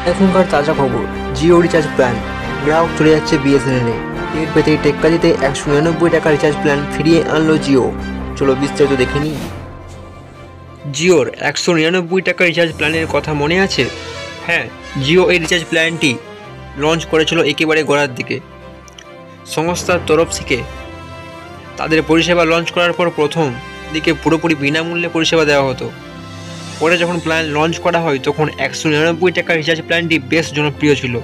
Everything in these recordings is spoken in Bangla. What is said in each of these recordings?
এখনকার তাজা খবর, জিও রিচার্জ প্ল্যান গ্রাহক চলে যাচ্ছে বিএসএনএল-এ। এর পেতে টেক্কালিতে 199 টাকা রিচার্জ প্ল্যান ফিরিয়ে আনলো জিও। চলো বিস্তারিত দেখে নিই। জিওর 199 টাকা রিচার্জ প্ল্যানের কথা মনে আছে? হ্যাঁ, জিও এই রিচার্জ প্ল্যানটি লঞ্চ করেছিল একেবারে গোড়ার দিকে। সংস্থার তরফ থেকে তাদের পরিষেবা লঞ্চ করার পর প্রথম দিকে পুরোপুরি বিনামূল্যে পরিষেবা দেওয়া হতো। পরে যখন প্ল্যান লঞ্চ করা হয় তখন 199 টাকা রিচার্জ প্ল্যানটি বেশ জনপ্রিয় ছিল।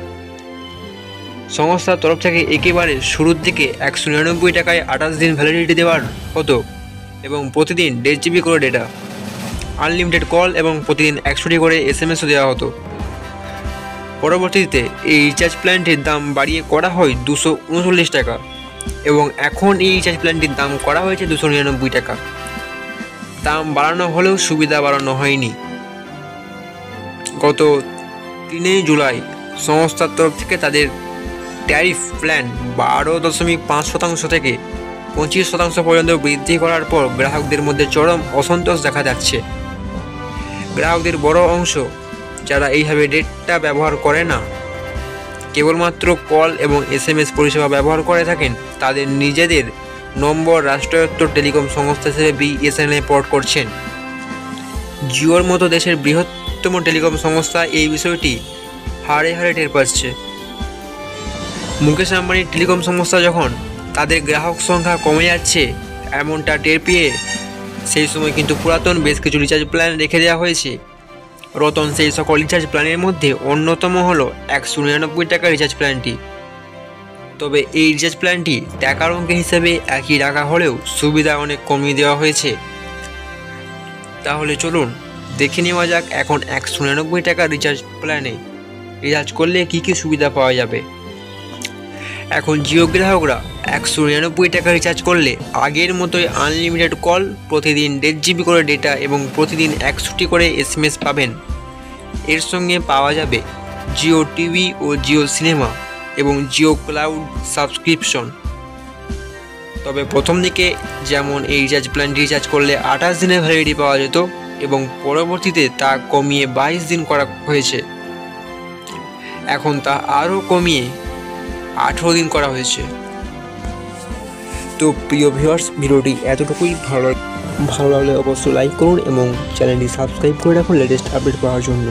সংস্থার তরফ থেকে একেবারে শুরুর দিকে 199 টাকায় 28 দিন ভ্যালিডিটি দেওয়ার হতো এবং প্রতিদিন 1.5 GB করে ডেটা, আনলিমিটেড কল এবং প্রতিদিন 100টি করে SMS-ও দেওয়া হতো। পরবর্তীতে এই রিচার্জ প্ল্যানটির দাম বাড়িয়ে করা হয় 239 টাকা এবং এখন এই রিচার্জ প্ল্যানটির দাম করা হয়েছে 299 টাকা। দাম বাড়ানো হলেও সুবিধা বাড়ানো হয়নি। গত 3 জুলাই সংস্থার তরফ থেকে তাদের ট্যারিফ প্ল্যান 12.5% থেকে 25% পর্যন্ত বৃদ্ধি করার পর গ্রাহকদের মধ্যে চরম অসন্তোষ দেখা যাচ্ছে। গ্রাহকদের বড় অংশ যারা এইভাবে ডেটা ব্যবহার করে না, কেবলমাত্র কল এবং SMS পরিষেবা ব্যবহার করে থাকেন, তাদের নিজেদের নম্বর রাষ্ট্রায়ত্ত টেলিকম সংস্থা হিসেবে বিএসএনএল পোর্ট করছেন। জিওর মতো দেশের বৃহত্তম টেলিকম সংস্থা এই বিষয়টি হাড়ে হাড়ে টের পাচ্ছে। মুকেশ আম্বানির টেলিকম সংস্থা যখন তাদের গ্রাহক সংখ্যা কমে যাচ্ছে এমনটা টের পেয়ে সেই সময় কিন্তু পুরাতন বেশ কিছু রিচার্জ প্ল্যান রেখে দেওয়া হয়েছে। রতন সেই সকল রিচার্জ প্ল্যানের মধ্যে অন্যতম হলো 199 টাকা রিচার্জ প্ল্যানটি। তবে এই রিচার্জ প্ল্যানটি টাকার অঙ্ক হিসেবে একই রাখা হলেও সুবিধা অনেক কমিয়ে দেওয়া হয়েছে। তাহলে চলুন দেখে নেওয়া যাক এখন 199 টাকা রিচার্জ প্ল্যানে রিচার্জ করলে কী কী সুবিধা পাওয়া যাবে। এখন জিও গ্রাহকরা 199 টাকা রিচার্জ করলে আগের মতোই আনলিমিটেড কল, প্রতিদিন 1.5 GB করে ডেটা এবং প্রতিদিন 100টি করে SMS পাবেন। এর সঙ্গে পাওয়া যাবে জিও টিভি ও জিও সিনেমা এবং জিও ক্লাউড সাবস্ক্রিপশন। তবে প্রথম দিকে যেমন এই রিচার্জ প্ল্যানটি রিচার্জ করলে 28 দিনের ভ্যালিডিটি পাওয়া যেত এবং পরবর্তীতে তা কমিয়ে 22 দিন করা হয়েছে। এখন তা আরও কমিয়ে 18 দিন করা হয়েছে। তো প্রিয় ভিউয়ার্স, ভিডিওটি এতটুকুই। ভালো লাগলে অবশ্যই লাইক করুন এবং চ্যানেলটি সাবস্ক্রাইব করে রাখুন লেটেস্ট আপডেট পাওয়ার জন্য।